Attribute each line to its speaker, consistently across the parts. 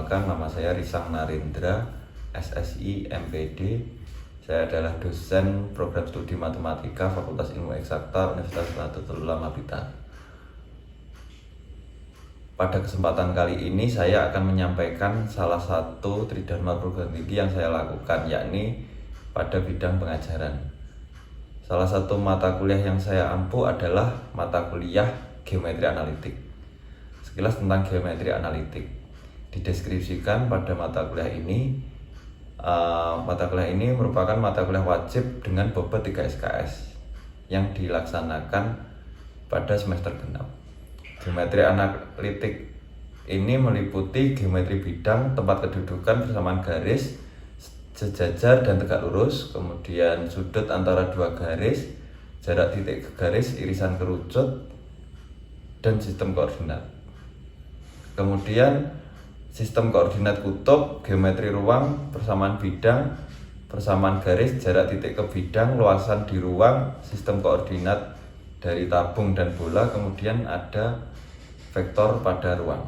Speaker 1: Perkenalkan, nama saya Risang Narendra, SSI, MPD. Saya adalah dosen program studi matematika Fakultas Ilmu Eksakta Universitas Nahdlatul Ulama Blitar. Pada kesempatan kali ini saya akan menyampaikan salah satu tridharma perguruan tinggi yang saya lakukan, yakni pada bidang pengajaran. Salah satu mata kuliah yang saya ampu adalah mata kuliah geometri analitik. Sekilas tentang geometri analitik, dideskripsikan pada mata kuliah ini. Mata kuliah ini merupakan mata kuliah wajib dengan bobot 3 SKS yang dilaksanakan pada semester genap. Geometri analitik ini meliputi geometri bidang, tempat kedudukan, persamaan garis, sejajar dan tegak lurus, kemudian sudut antara dua garis, jarak titik ke garis, irisan kerucut, dan sistem koordinat. Kemudian sistem koordinat kutub, geometri ruang, persamaan bidang, persamaan garis, jarak titik ke bidang, luasan di ruang, sistem koordinat dari tabung dan bola, kemudian ada vektor pada ruang.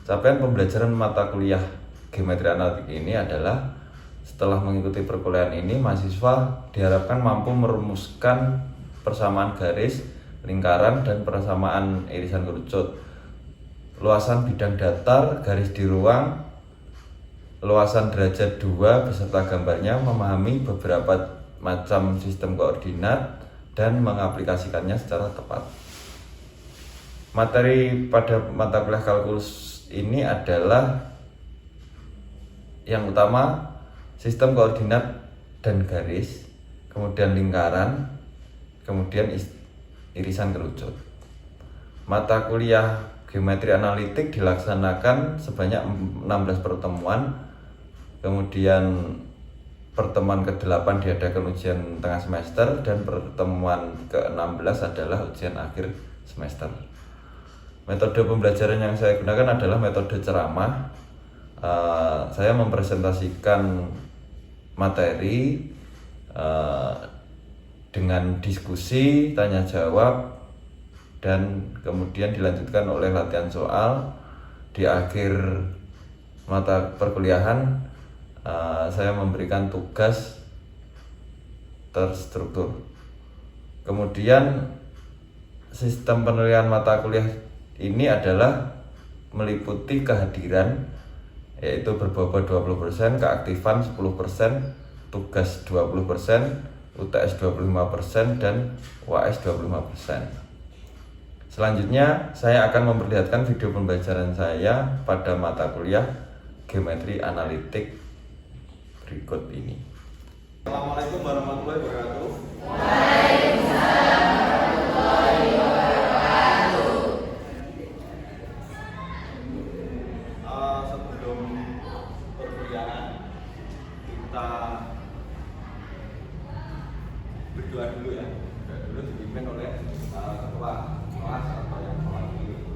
Speaker 1: Capaian pembelajaran mata kuliah geometri analitik ini adalah setelah mengikuti perkuliahan ini, mahasiswa diharapkan mampu merumuskan persamaan garis, lingkaran, dan persamaan irisan kerucut, luasan bidang datar, garis di ruang, luasan derajat 2 beserta gambarnya, memahami beberapa macam sistem koordinat, dan mengaplikasikannya secara tepat. Materi pada mata kuliah kalkulus ini adalah yang utama sistem koordinat dan garis, kemudian lingkaran, kemudian irisan kerucut. Mata kuliah geometri analitik dilaksanakan sebanyak 16 pertemuan, kemudian pertemuan ke-8 diadakan ujian tengah semester, dan pertemuan ke-16 adalah ujian akhir semester. Metode pembelajaran yang saya gunakan adalah metode ceramah. Saya mempresentasikan materi dengan diskusi, tanya jawab, dan kemudian dilanjutkan oleh latihan soal. Di akhir mata perkuliahan saya memberikan tugas terstruktur. Kemudian sistem penilaian mata kuliah ini adalah meliputi kehadiran, yaitu berbobot 20%, keaktifan 10%, tugas 20%, UTS 25%, dan UAS 25%. Selanjutnya, saya akan memperlihatkan video pembelajaran saya pada mata kuliah geometri analitik berikut ini.
Speaker 2: Assalamualaikum warahmatullahi wabarakatuh.
Speaker 3: Waalaikumsalam warahmatullahi wabarakatuh.
Speaker 2: Sebelum perkuliahan kita berdoa dulu ya. Berdoa dulu dipimpin oleh ketua kelas atau yang mewakili.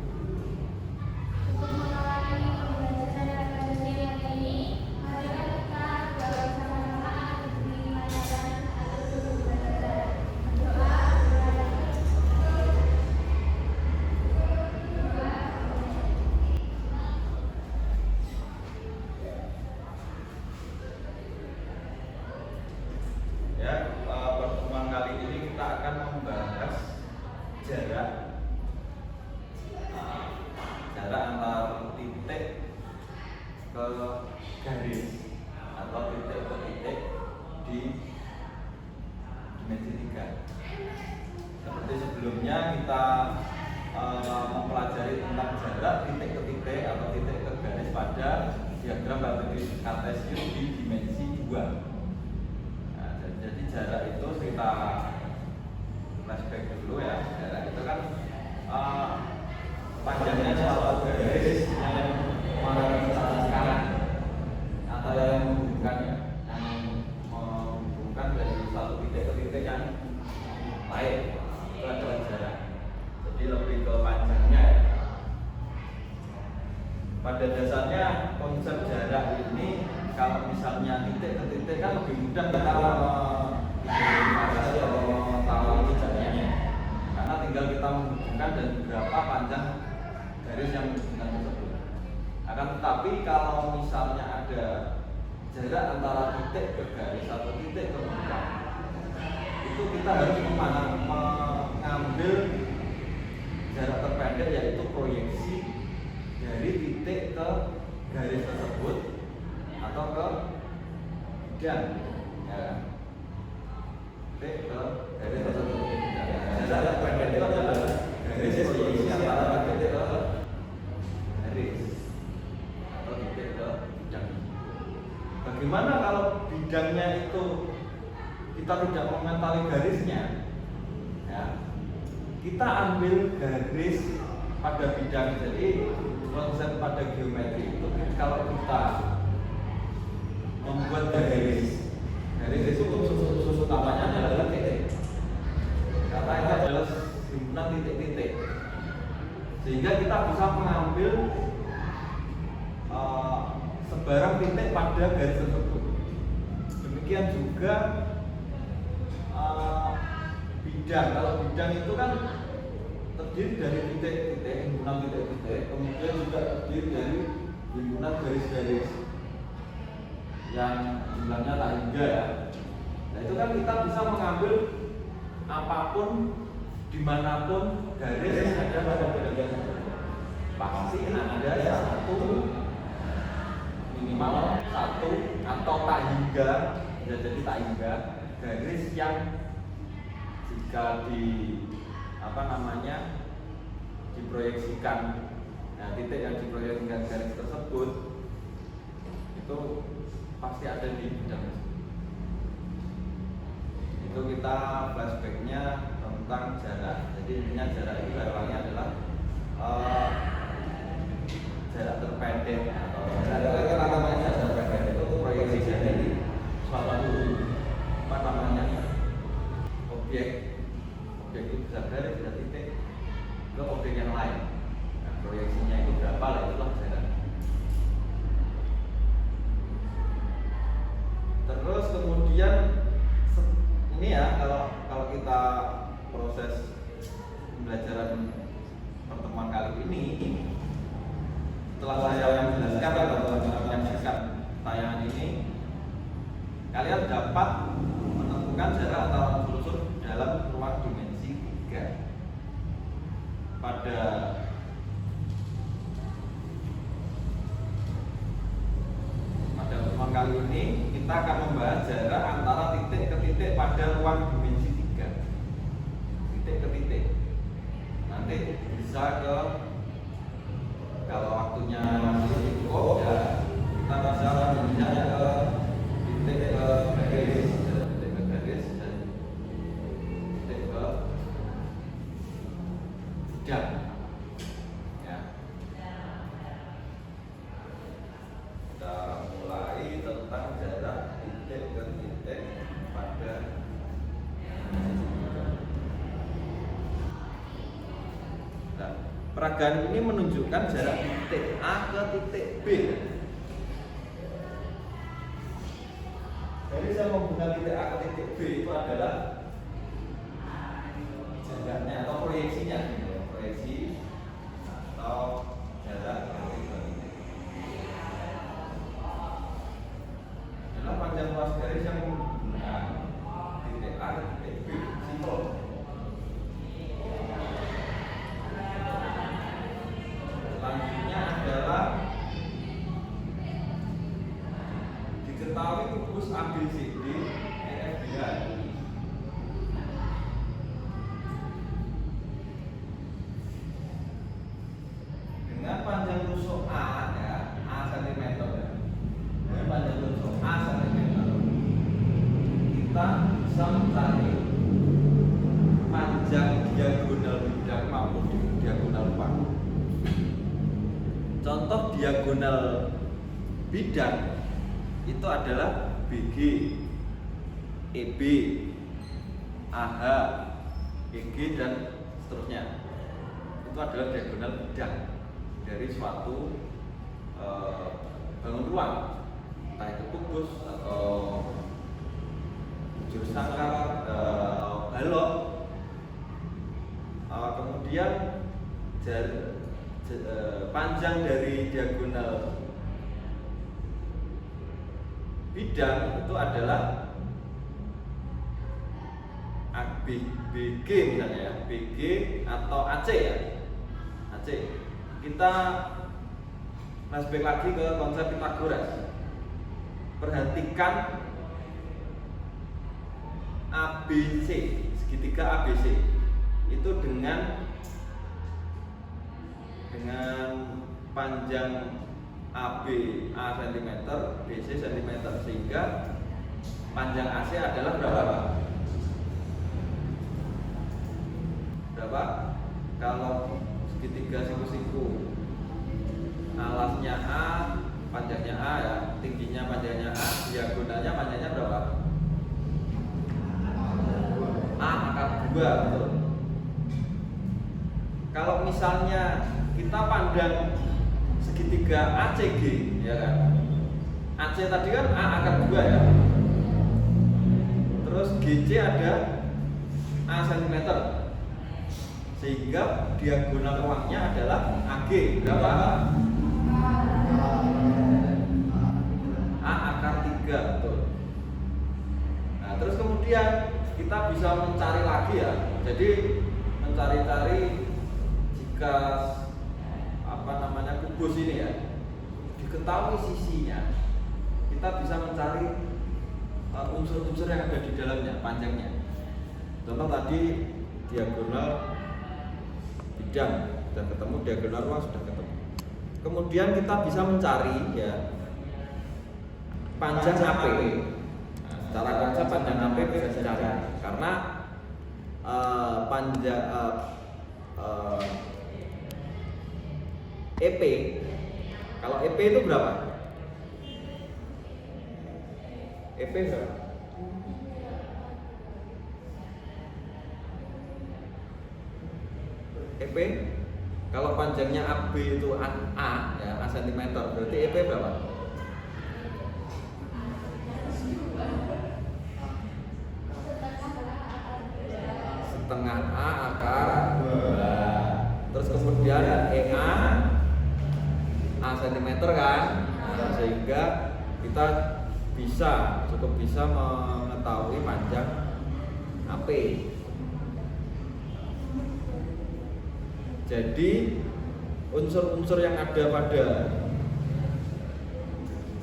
Speaker 2: Pertemuan kali ini kita akan membahas jarak antar titik ke garis atau titik ke titik di dimensi 3. Seperti sebelumnya kita mempelajari tentang jarak titik ke titik atau titik ke garis pada diagram kartesius di dimensi 2. Jadi jarak itu kita flashback dulu ya. Jarak itu kan panjangnya suatu garis yang mana sekarang atau yang menghubungkan dari satu titik ke titik yang lain, itu adalah jarak. Jadi lebih ke panjangnya ya. Pada dasarnya konsep jarak ini, kalau misalnya titik ke titik kan lebih mudah kita identifikasi atau mengetahui jaraknya, karena tinggal kita menghubungkan dan berapa panjang garis yang menghubungkan tersebut. Akan Tetapi kalau misalnya ada jarak antara titik ke garis atau titik ke bidang, itu kita harus mengambil jarak terpendek, yaitu proyeksi dari titik ke garis tersebut atau ke bidang, ya. Titik ke garis tersebut. Jarak terpendek itu adalah garis proyeksi antara titik ke garis atau titik ke bidang. Bagaimana kalau bidangnya itu kita tidak mengenali garisnya, ya, kita ambil garis pada bidang. Jadi konsep pada geometri itu kalau kita membuat garis itu unsur utamanya adalah titik, karena itu adalah himpunan titik-titik, sehingga kita bisa mengambil sebarang titik pada garis tersebut. Demikian juga bidang. Kalau bidang itu kan terdiri dari titik-titik, himpunan titik-titik, kemudian juga terdiri dari himpunan garis-garis yang jumlahnya tak hingga, ya. Nah, itu kan kita bisa mengambil apapun, dimanapun garis yang ada pada bidang tersebut. Pasti ada satu, minimal satu atau tak hingga, jadi tak hingga garis yang jika diproyeksikan, nah, titik yang diproyeksikan garis tersebut itu pasti ada di bidang tersebut. Itu kita flashbacknya tentang jarak. Jadi intinya jarak itu gampangnya adalah jarak terpendek atau jarak terpendek itu proyeksi dari suatu objek itu bisa garis, bisa titik ke objek yang lain. Nah, proyeksinya itu berapa lah, itulah jarak. Terus kemudian ini, ya, kalau kita proses pembelajaran pertemuan kali ini, setelah saya menjelaskan atau menyaksikan tayangan ini, kalian dapat menentukan jarak antara unsur dalam ruang dimensi 3. Pada pertemuan kali ini kita akan membahas jarak antara titik ke titik pada ruang dimensi 3. Titik ke titik. Nanti bisa ke, kalau waktunya masih cukup, ya, kita bisa menjadinya ke titik ke garis, titik ke garis dan titik ke bidang, ya. Kita mulai tentang jarak titik ke titik pada peragaan ini menunjukkan jarak titik A ke titik B. Jadi saya menggunakan titik A ke titik B itu adalah jaraknya atau proyeksinya, proyeksi atau jarak dari titik. Adalah panjang ruas garis yang menggunakan titik A ke titik B. Simpel. Selanjutnya adalah diketahui kubus ABCD EFGH dengan panjang rusuk A, ya, A cm, ya. Dengan panjang rusuk A cm, kita bisa mencari panjang diagonal bidang maupun diagonal panggung. Contoh diagonal bidang itu adalah BG, EB, AH, EG dan seterusnya. Itu adalah diagonal bidang dari suatu bangun ruang, entah itu kubus atau bujur sangkar atau balok. Kemudian panjang dari diagonal bidang itu adalah BG misalnya ya, BG atau AC ya, AC. Kita flashback lagi ke konsep Pythagoras. Perhatikan ABC, segitiga ABC itu dengan panjang AB A cm, BC cm, sehingga panjang AC adalah berapa? Kalau segitiga siku-siku, alasnya A, panjangnya A ya, tingginya panjangnya A, diagonalnya panjangnya berapa? A akar 2, betul. Kalau misalnya kita pandang segitiga ACG, ya kan? AC tadi kan A akar 2 ya. Terus GC ada A cm. Sehingga diagonal ruangnya adalah AG berapa? A akar 3, betul. Nah, terus kemudian kita bisa mencari lagi ya. Jadi mencari-cari jika kubus ini ya diketahui sisinya, kita bisa mencari unsur-unsur yang ada di dalamnya, panjangnya. Contoh tadi diagonal bidang sudah ketemu, diagonal ruang sudah ketemu. Kemudian kita bisa mencari ya panjang AP. Nah, secara konsep panjang AP bisa dicari karena panjang EP. Kalau EP itu berapa? EP berapa? EP kalau panjangnya AB itu A ya, A cm, berarti EP berapa? Setengah A akar 2. Terus kemudian EA A cm kan, nah, sehingga kita cukup bisa mengetahui panjang AP. Jadi unsur-unsur yang ada pada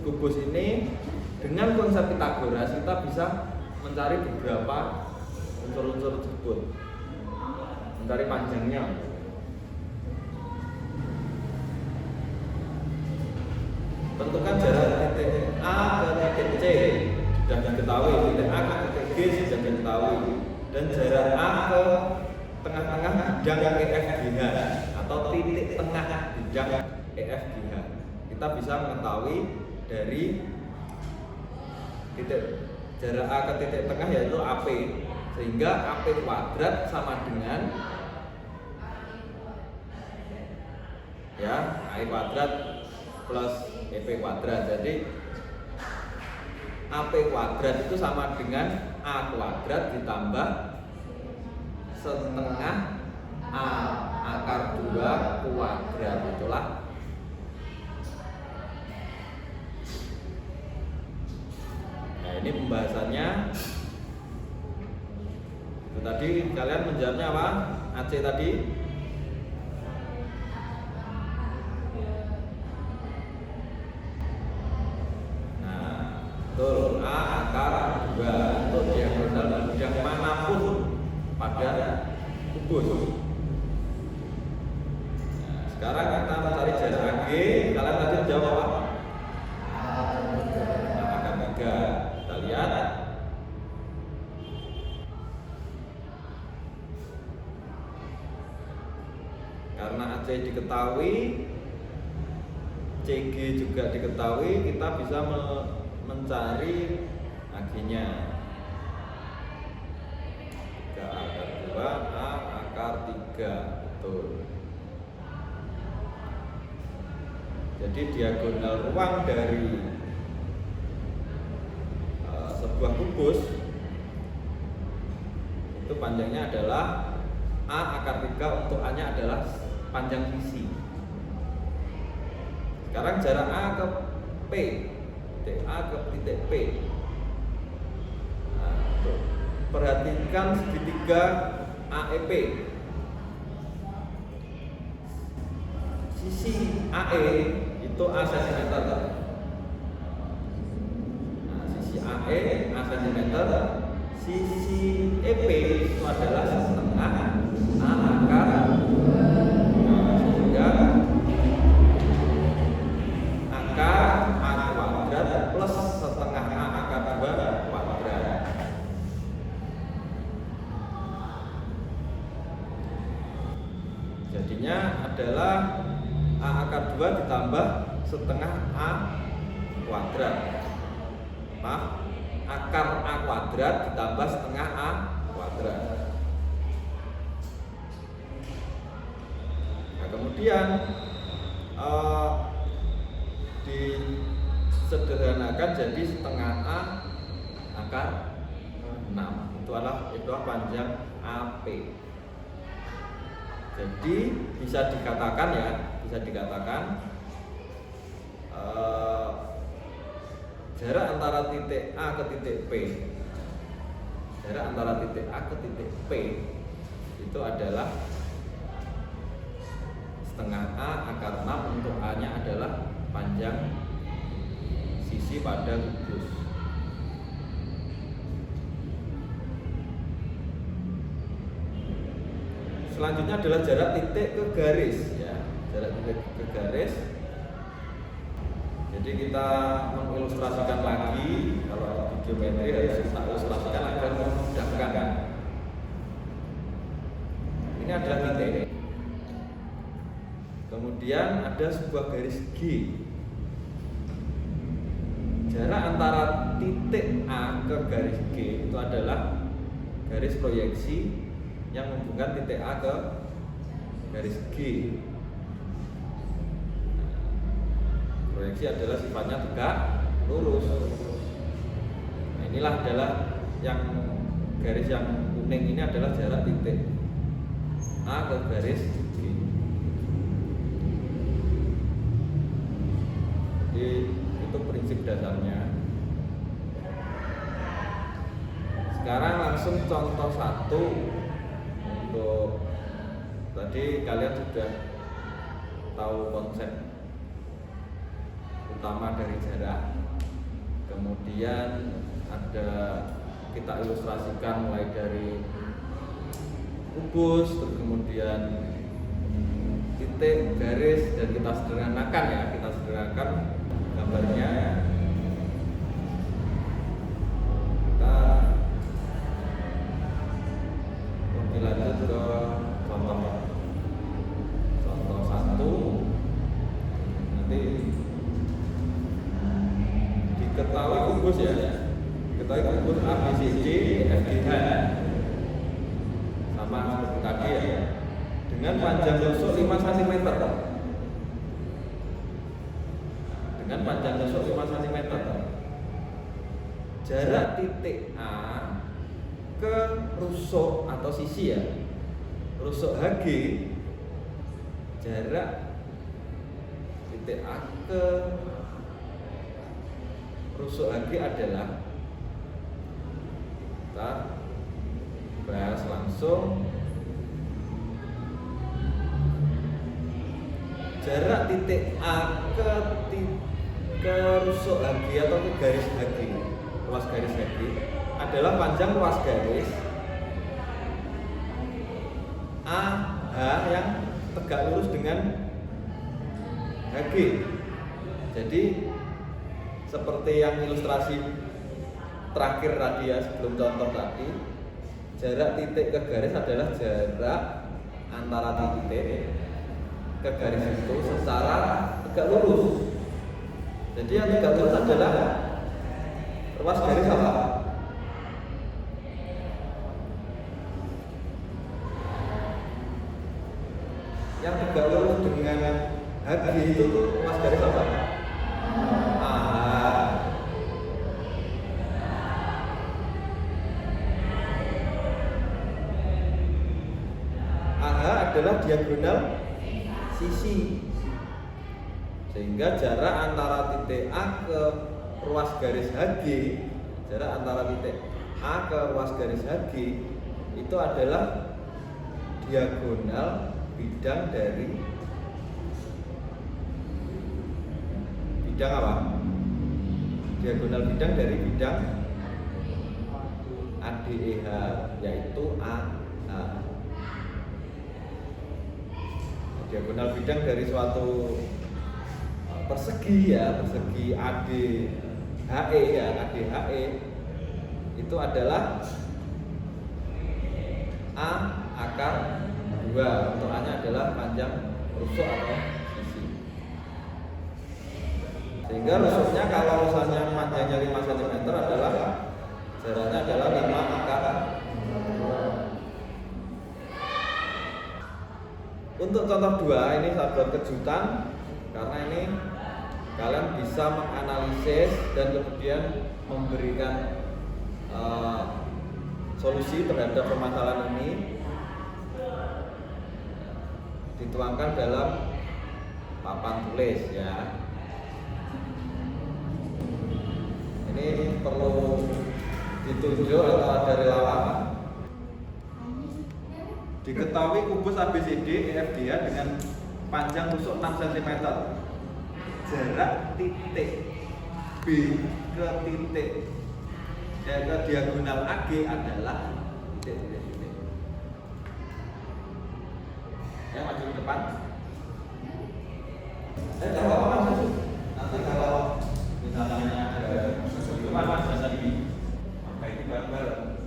Speaker 2: kubus ini dengan konsep Pythagoras kita bisa mencari beberapa unsur-unsur tersebut, mencari panjangnya. Tentukan jarak titik A ke titik C sudah diketahui, titik A ke titik G sudah diketahui, dan jarak A ke tengah-tengah bidang EFGH atau titik tengah bidang EFGH kita bisa mengetahui dari titik jarak A ke titik tengah yaitu AP, sehingga AP kuadrat sama dengan ya A kuadrat plus EP kuadrat. Jadi AP kuadrat itu sama dengan A kuadrat ditambah setengah A akar 2 kuadrat. Itulah nah ini pembahasannya. Itu tadi kalian menjawabnya apa? AC tadi betul, A akar 2 itu diagonal bidang manapun pada kubus. Nah, sekarang kita mencari jarak AG. Kalian tadi jawab apa? Akar 3. Kita lihat karena AC diketahui, CG juga diketahui, kita bisa mencari AG-nya. 3 akar 2 A akar 3, betul. Jadi diagonal ruang dari sebuah kubus itu panjangnya adalah A akar 3, untuk A nya adalah panjang sisi. Sekarang jarak A ke P titik A ke titik P. Nah, perhatikan segitiga AEP. Sisi AE itu A cm. Nah, sisi AE A cm, sisi EP itu adalah setengah A akar. Nah, sehingga akar A kuadrat plus setengah A akar 2 kuadrat. Jadinya adalah A akar 2 ditambah setengah A kuadrat. Maaf, akar A kuadrat ditambah setengah A kuadrat. Nah, kemudian disederhanakan jadi setengah A akar 6. Itu adalah panjang AP. Jadi bisa dikatakan jarak antara titik A ke titik P, itu adalah setengah A akar 6 untuk A nya adalah panjang sisi pada kubus. Selanjutnya adalah jarak titik ke garis, ya. Jarak titik ke garis. Jadi kita mengilustrasikan lagi, kalau di geometri harus kita ilustrasikan agar memudahkan. Ini adalah titik. Kemudian ada sebuah garis G. Jarak antara titik A ke garis G itu adalah garis proyeksi yang menghubungkan titik A ke garis G. Proyeksi adalah sifatnya tegak lurus. Nah, inilah adalah yang garis yang kuning ini adalah jarak titik A ke garis G. Jadi itu prinsip dasarnya. Sekarang langsung contoh 1. Untuk tadi kalian sudah tahu konsep utama dari jarak. Kemudian ada kita ilustrasikan mulai dari kubus, terus kemudian titik, garis, dan kita sederhanakan gambarnya. Kita lebih lanjut ke contoh 1. Nanti diketahui kubus ya, diketahui kubus A, B, C, D, F, G, H sama seperti tadi ya, dengan panjang tusuk 5 cm. Jarak titik A ke rusuk atau sisi ya, rusuk HG, jarak titik A ke rusuk HG adalah, kita bahas langsung, jarak titik A ke rusuk HG atau ke garis HG, ruas garis HG adalah panjang ruas garis AH yang tegak lurus dengan HG. Jadi seperti yang ilustrasi terakhir tadi ya, sebelum contoh tadi, jarak titik ke garis adalah jarak antara titik ke garis itu secara tegak lurus. Jadi yang tegak lurus adalah ruas garis apa? Yang tegak lurus dengan HG itu ruas garis apa? Adalah diagonal sisi, sehingga jarak antara titik A ke ruas garis HG, jarak antara titik A ke ruas garis HG itu adalah diagonal bidang dari bidang apa? Diagonal bidang dari bidang ADEH, yaitu AH. Diagonal bidang dari suatu persegi ya, persegi ADHE ya, ADHE itu adalah A akar 2. Untuk A nya adalah panjang rusuk atau sisi. Sehingga rusuknya kalau misalnya panjangnya 5 cm adalah jaraknya adalah 5 akar 2. Untuk contoh 2 ini saya buat kejutan, karena ini kalian bisa menganalisis dan kemudian memberikan solusi terhadap permasalahan ini, dituangkan dalam papan tulis ya. Ini perlu ditunjuk atau ada relawan. Diketahui kubus ABCD EFGH dengan panjang rusuk 6 cm. Jarak titik B ke titik ke diagonal AG adalah titik. Ya, maju ke depan. Kalau maju, nanti kalau misalnya ada kesulitan mas bisa diperbaiki bareng-bareng.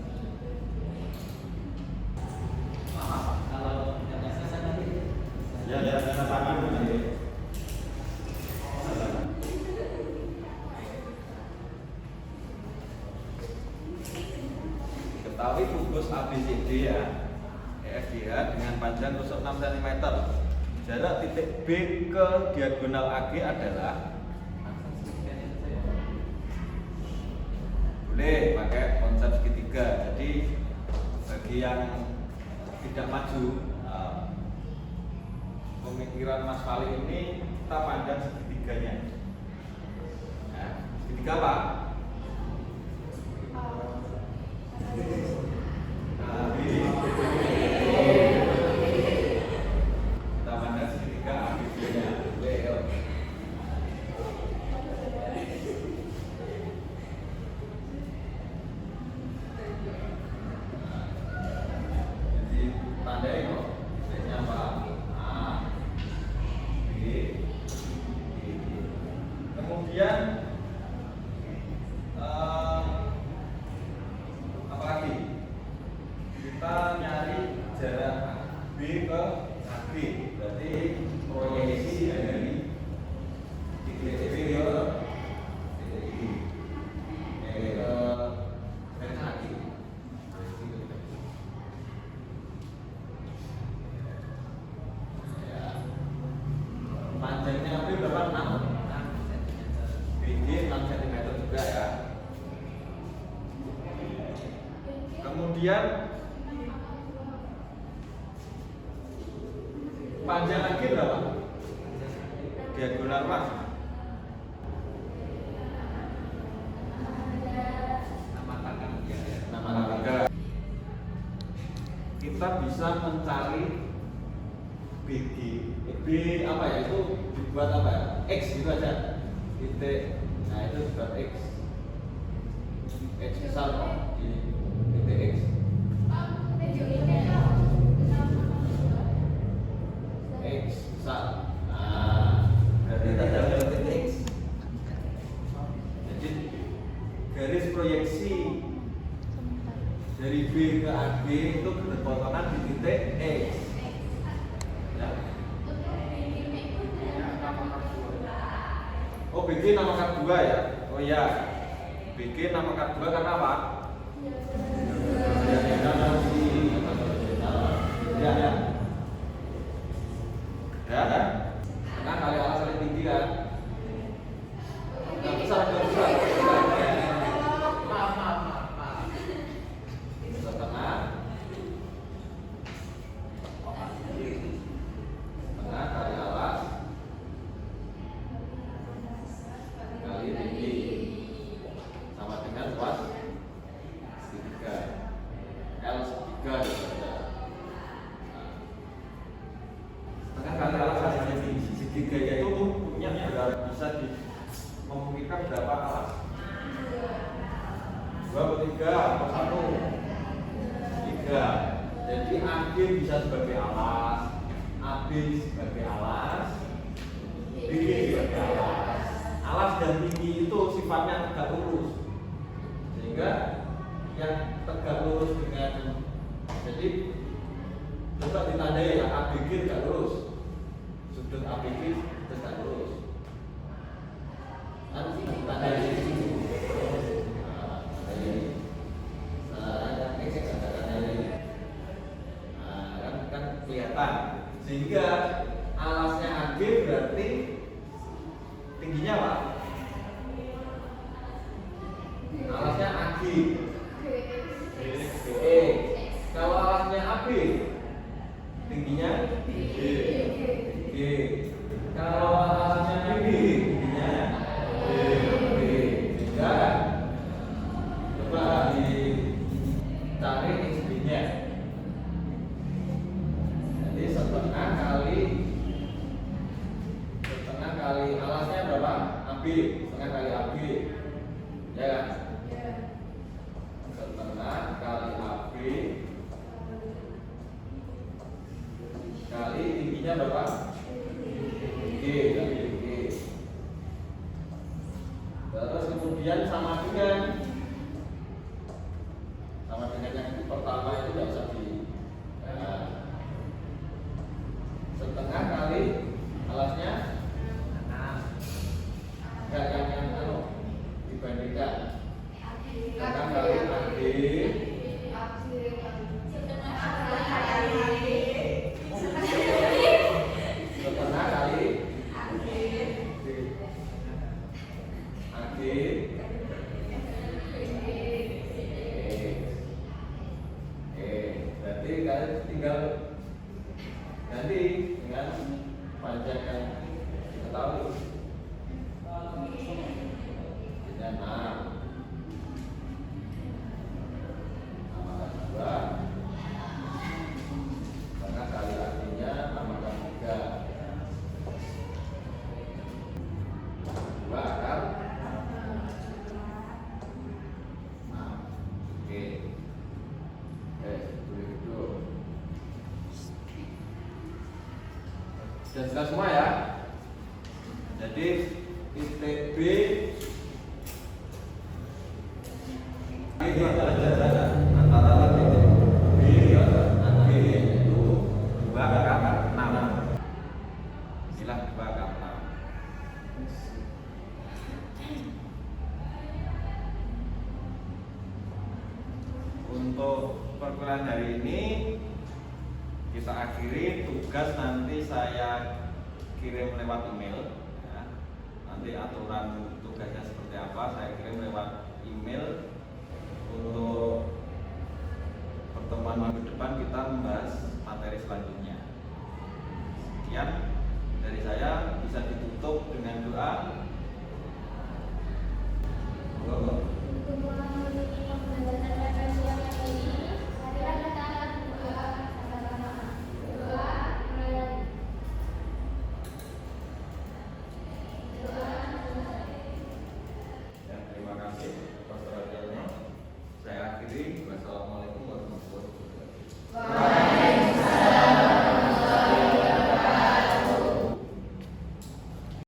Speaker 2: Kalau yang selesai nanti. Ya, sama nanti. Ketahui kubus ABCD ya, EFGH dengan panjang rusuk 6 cm. Jarak titik B ke diagonal AG adalah, boleh pakai konsep segitiga. Jadi bagi yang tidak maju, pemikiran Mas Fali ini kita pandang segitiganya. Nah, segitiga apa? Kita pandang segitiga ABC-nya. Jadi tandai kok, titiknya apa? A, B, D. Kemudian apa lagi? Kita nyari jarak B ke AB, berarti proyeksi dari titik B ke titik I, ke garis AB. Panjangnya AB berapa? 6 BD 6 cm juga ya. Kemudian panjang lagi berapa? Diagonal mas. Nama tangga. Kita bisa mencari BG. B apa ya? Itu dibuat apa ya? X gitu aja. Titik. Nah itu dibuat X. X besar kok. Titik X. X besar. Nah, berarti kita dapat titik X. Jadi garis proyeksi dari B ke AB itu berpotongan di titik X. Ya. Oh, BG nama kat 2 ya? Oh iya. BG nama kat 2 karena apa? Ya, ya. Ya, karena kali alas paling tinggi kan. Nggak besar. Maaf. Besar tengah. Tengah kali alas kali tinggi. Kira-kira berapa alas? 2 atau 3 atau 1? 3. Jadi AB bisa sebagai alas, AB sebagai alas, BG sebagai alas. Alas dan tinggi itu sifatnya tegak lurus, sehingga yang tegak lurus dengan, jadi coba ditandai ya, ABG tegak lurus, sudut ABG tegak lurus. Nanti ditandai kan kelihatan, sehingga alasnya AG berarti tingginya apa? Alasnya AG BE. Kalau alasnya AB tingginya BG. Kalau alasnya BB tingginya BB. Sehingga coba dicari XB-nya. Jadi setengah kali alasnya berapa? AB, setengah kali AB, ya kan? Setengah kali AB kali tingginya berapa? G kali G. Terus kemudian sama dengan yang pertama itu tidak usah di setengah kali alasnya yang dibandingkan setengah kali AB setengah kali AG berarti kalian tinggal ganti dengan panjang yang kita tahu. Dan 6 tambahkan 2 karena kali artinya tambahkan 3 2 akar 6. Oke, dulu. Sudah jelas semua ya. Jadi titik B antara titik B dan B itu 2 akar 6. Inilah 2 akar 6. Untuk perkuliahan hari ini kita akhiri. Tugas nanti saya kirim lewat email ya. Nanti aturan tugasnya seperti apa saya kirim lewat